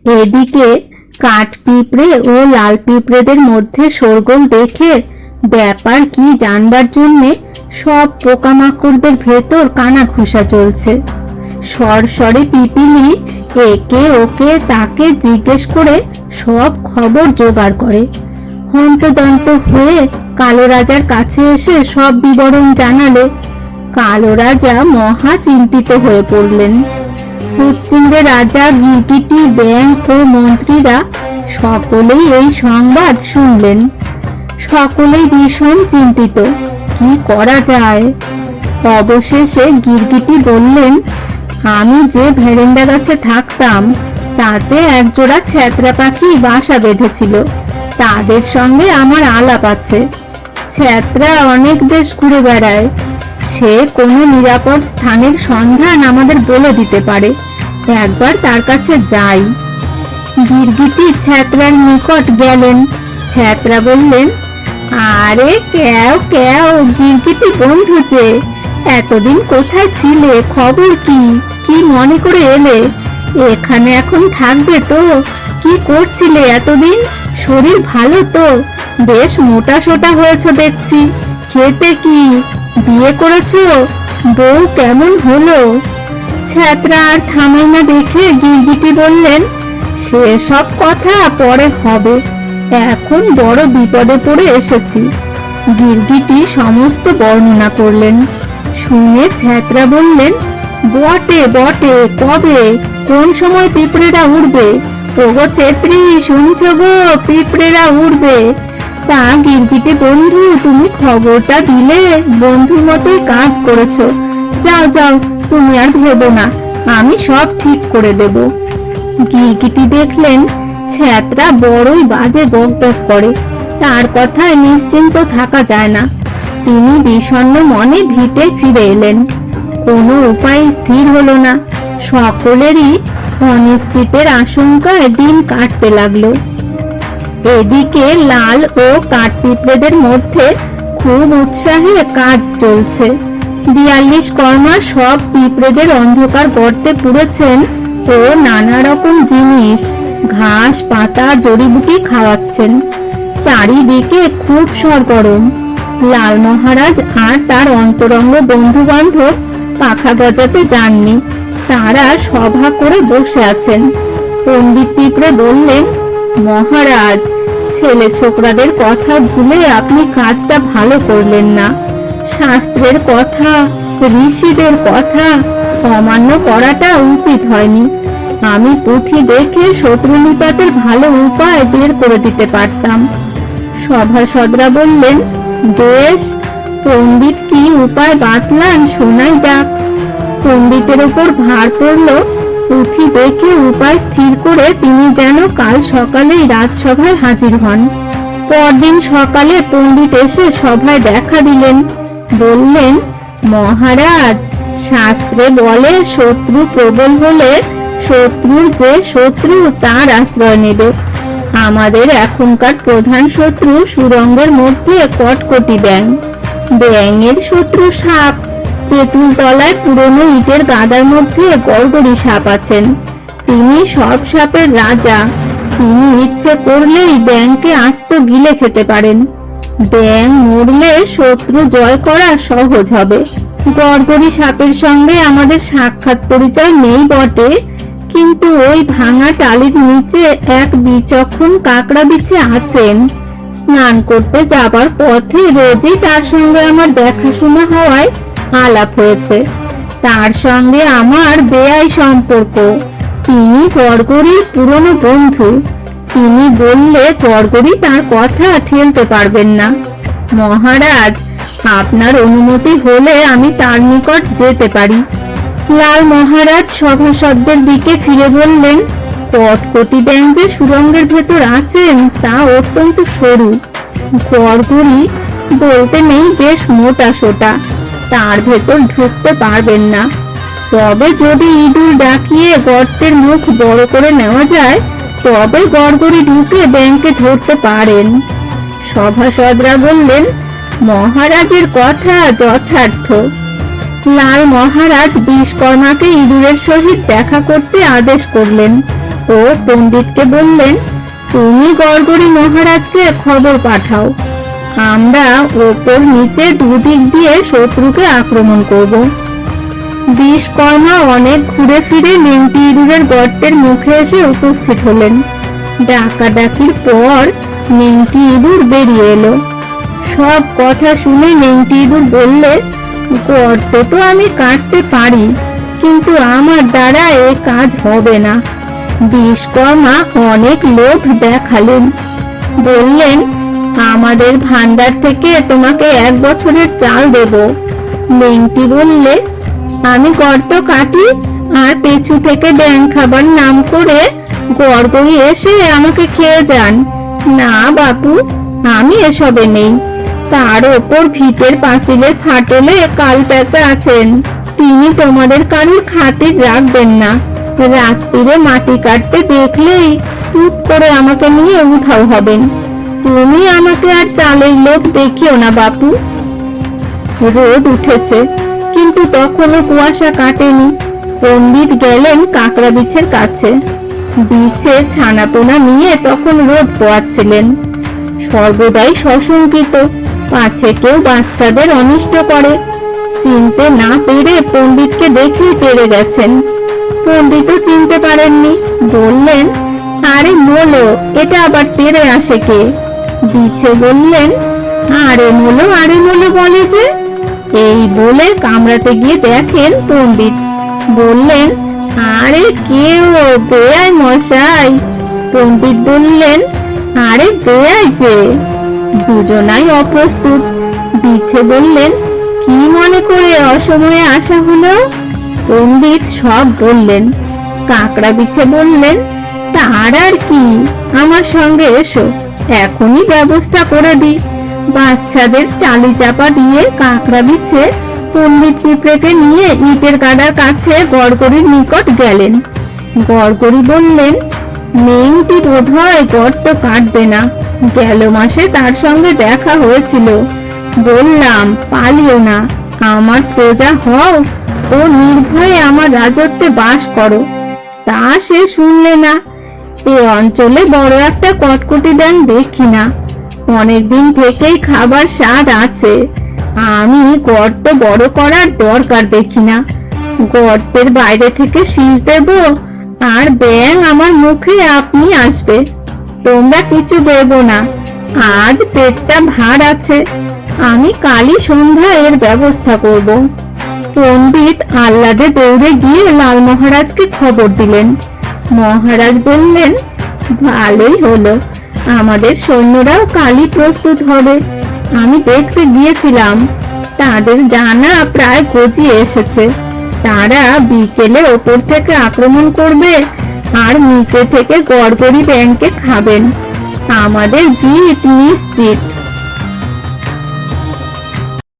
এদিকে কাঠ পিঁপড়ে ও লাল পিঁপড়েদের মধ্যে শোরগোল দেখে ব্যাপার কি জানবার জন্যে সব পোকামাকড়দের ভেতর কানাঘুষা চলছে। সরসরে পিপিলি একে ওকে তাকে জিজ্ঞেস করে সব খবর জোগাড় করে। হন্তদন্ত হয়ে কালো রাজার কাছে এসে সব বিবরণ জানালে কালো রাজা মহা চিন্তিত হয়ে পড়লেন। কুচিন্ডে রাজা, গিরগিটি, ব্যাঙ ও মন্ত্রীরা সকলেই এই সংবাদ শুনলেন। সকলেই ভীষণ চিন্তিত, কি করা যায়। অবশেষে গিরগিটি বললেন, আমি যে ভেরেন্ডা গাছে থাকতাম তাতে একজোড়া ছ্যাঁতরা পাখি বাসা বেঁধেছিল, তাদের সঙ্গে আমার আলাপ আছে। ছ্যাঁতরা অনেক দেশ ঘুরে বেড়ায়, সে কোনো নিরাপদ স্থানের সন্ধান আমাদের বলে দিতে পারে, একবার তার কাছে যাই। গিরগিটি ছ্যাঁতরার নিকট গেলেন। ছ্যাঁতরা বললেন, আরে ক্যাও ক্যাও গিরগিটি বন্ধু যে, এতদিন কোথায় ছিলে, খবর কি, কি মনে করে এলে? এখানে এখন থাকবে তো? কি করছিলে এতদিন? শরীর ভালো তো? বেশ মোটা সোটা হয়েছে দেখছি। খেতে কি? বিয়ে করেছো? বউ কেমন হলো? ছ্যাঁতরা আর থামাই না দেখে গিরগিটি বললেন, সেসব কথা পরে হবে, এখন বড় বিপদে পড়ে এসেছি। গিরগিটি সমস্ত বর্ণনা করলেন। শুনে ছ্যাঁতরা বললেন, বটে বটে, কবে কোন সময় পিঁপড়েরা উড়বে? ওগো চেত্রী, শুনছো গো, পিঁপড়েরা উড়বে। তা গিরগিটি বন্ধু, তুমি খবরটা দিলে, বন্ধুর মতোই কাজ করেছো। যাও যাও, তুমি আর ভেবো না, আমি সব ঠিক করে দেব। গিরগিটি দেখলেন ছ্যাঁতরা বড়ই বাজে বক বক করে, তার কথায় নিশ্চিন্ত থাকা যায় না। তিনি বিষণ্ণ মনে ভিটে ফিরে এলেন। কোনো উপায় স্থির হলো না, সকলেরই অনিশ্চিতের আশঙ্কায় দিন কাটতে লাগলো। এদিকে লাল ও কাঠপিঁপড়েদের মধ্যে খুব উৎসাহে কাজ চলছে। 42 কর্মা সব পিঁপড়েদের অন্ধকার গর্তে পুড়েছেন ও নানা রকম জিনিস, ঘাস পাতা জড়িবুটি খাওয়াচ্ছেন। চারিদিকে খুব সরগরম। লাল মহারাজ আর তার অন্তরঙ্গ বন্ধু বান্ধব পাখা গজাতে যাননি, তারা সভা করে বসে আছেন। পণ্ডিত পিঁপড়ে বললেন, মহারাজ, ছেলে ছোকরাদের কথা ভুলে আপনি কাজটা ভালো করলেন না। শাস্ত্রের কথা, ঋষিদের কথা অমান্য করাটা উচিত হয়নি। আমি পুঁথি দেখে শত্রু নিপাতের ভালো উপায় বের করে দিতে পারতাম। সভাসদরা বললেন, বেশ, পণ্ডিত কি উপায় বাতলান শোনাই যাক। পণ্ডিতের উপর ভার পড়ল পুঁথি দেখে উপায় স্থির করে তিনি যেন কাল সকালেই রাজসভায় হাজির হন। পরদিন সকালে পণ্ডিত এসে সভায় দেখা দিলেন। বললেন, মহারাজ, শাস্ত্রে বলে শত্রু প্রবল হলে শত্রুর যে শত্রু তার আশ্রয় নেবে। আমাদের এখনকার প্রধান শত্রু সুরঙ্গের মধ্যে কটকটি ব্যাঙ, ব্যাঙের শত্রু সাপ, তেঁতুল তলায় পুরনো ইটের গাদার মধ্যে গড়গড়ি সাপ আছেন। তিনি সব সাপের রাজা, তিনি ইচ্ছে করলেই ব্যাঙকে আস্ত গিলে খেতে পারেন। ব্যাঙ মরলে শত্রু জয় করা সহজ হবে। গড়গড়ি সাপের সঙ্গে আমাদের সাক্ষাৎ পরিচয় নেই বটে, কিন্তু ওই ভাঙা টালির নিচে এক বিচক্ষণ কাকড়া বিছে আছেন। স্নান করতে যাবার পথে রোজই তার সঙ্গে আমার দেখাশোনা হওয়ায় আলাপ হয়েছে। তার সঙ্গে আমার বেয়াই সম্পর্ক। তিনি গড়গড়ির পুরনো বন্ধু। তিনি বললে গড়গড়ি তার কথা ঠেলতে পারবেন না। মহারাজ, আপনার অনুমতি হলে আমি তার নিকট যেতে পারি। লাল মহারাজ সভাসদদের দিকে ফিরে বললেন, কটকটি ব্যাঙ যে সুরঙ্গের ভেতর আছেন তা অত্যন্ত সরু। গড়গড়ি বলতে নেই বেশ মোটা সোটা, তার ভেতর ঢুকতে পারবেন না। তবে যদি ইঁদুর ডাকিয়ে গর্তের মুখ বড় করে নেওয়া যায় তবে গড়গড়ি ঢুকে ব্যাঙকে ধরতে পারেন। সভাসদরা বললেন, মহারাজের কথা যথার্থ। লাল মহারাজ বিশ্বকর্মাকে ইঁদুরের সহিত দেখা করতে আদেশ করলেন। ও পণ্ডিতকে বললেন, তুমি গড়গড়ি মহারাজকে খবর পাঠাও, আমরা ওপর নিচে দুদিক দিয়ে শত্রুকে আক্রমণ করব। বিশ্বকর্মা অনেক ঘুরে ফিরে নেংটি ইঁদুরের গর্তের মুখে এসে উপস্থিত হলেন। ডাকাডাকির পর নেংটি ইঁদুর বেরিয়ে এলো। সব কথা শুনে নেংটি ইঁদুর বললে, গর্ত তো আমি কাটতে পারি, কিন্তু আমার দ্বারা এ কাজ হবে না। বিশ্বকর্মা অনেক লোভ দেখালেন, বললেন, আমাদের ভান্ডার থেকে তোমাকে 1 বছরের চাল দেব। নেংটি বললে, আমি গর্ত কাটি আর পেছু থেকে ব্যাঙ খাবার নাম করে গড়গড়ি এসে আমাকে খেয়ে যান। না বাপু, আমি এসবে নেই। তার ওপর ভিটের পাঁচিলের ফাটলে কালপেঁচা আছেন, তিনি তোমাদের কারুর খাতির রাখবেন না। রাত্রিরে মাটি কাটতে দেখলেই টুপ করে আমাকে নিয়ে উধাও হবেন। তুমি আমাকে আর চালের লোভ দেখিও না বাপু। রোদ উঠেছে, কিন্তু তখনও কুয়াশা কাটেনি। পণ্ডিত গেলেন কাঁকড়া বিছের কাছে। বিছে ছানাপোনা নিয়ে তখন রোদ পোয়াচ্ছিলেন। সর্বদাই সশঙ্কিত, পাছে কেউ বাচ্চাদের অনিষ্ট করে। চিনতে না পেরে পণ্ডিতকে দেখেই পেরে গেছেন। পণ্ডিতও চিনতে পারেননি, বললেন, আরে মোলো, এটা আবার তেরে আসে কে? বিছে বললেন, আরে মোলো বলে যে। এই বলে কামড়াতে গিয়ে দেখেন পণ্ডিত। বললেন, আরে কেউ, বেয়াই মশাই। পণ্ডিত বললেন, আরে বেয়াই যে। দুজনাই অপ্রস্তুত। বিছে বললেন, কি মনে করে অসময়ে আসা হলো? পণ্ডিত সব বললেন। কাঁকড়া বিছে বললেন, তার আর কি, আমার সঙ্গে এসো, এখনই ব্যবস্থা করে দিই। বাচ্চাদের টালি চাপা দিয়ে কাঁকড়া বিছে পণ্ডিত পিঁপড়েকে নিয়ে ইটের গাদার কাছে গড়গড়ির নিকট গেলেন। গড়গড়ি বললেন, নেংটি বোধহয় গর্ত কাটবে না, গেল মাসে তার সঙ্গে দেখা হয়েছিল। বললাম, পালিও না, আমার প্রজা হও ও নির্ভয়ে আমার রাজত্বে বাস করো। তা সে শুনলে না। এ অঞ্চলে বড় একটা কটকটি ব্যাঙ দেখি না। অনেকদিন থেকেই খাবার স্বাদ আছে। আমি গর্ত বড় করার দরকার দেখি না। গর্তের বাইরে থেকে শীষ দেব, আর ব্যাঙ আমার মুখে আপনি আসবে। তোমরা কিছু দেবো না, আজ পেটটা ভার আছে, আমি কালই সন্ধ্যা এর ব্যবস্থা করব। পণ্ডিত আহ্লাদে দৌড়ে গিয়ে লাল মহারাজকে খবর দিলেন। মহারাজ বললেন, ভালোই হলো, আমাদের সৈন্যরাও কালই প্রস্তুত হবে। আমি দেখতে গিয়েছিলাম, তাদের ডানা প্রায় গজিয়ে এসেছে। তারা বিকেলে ওপর থেকে আক্রমণ করবে আর নিচে থেকে গড়গড়ি ব্যাঙকে খাবেন। আমাদের জিত নিশ্চিত।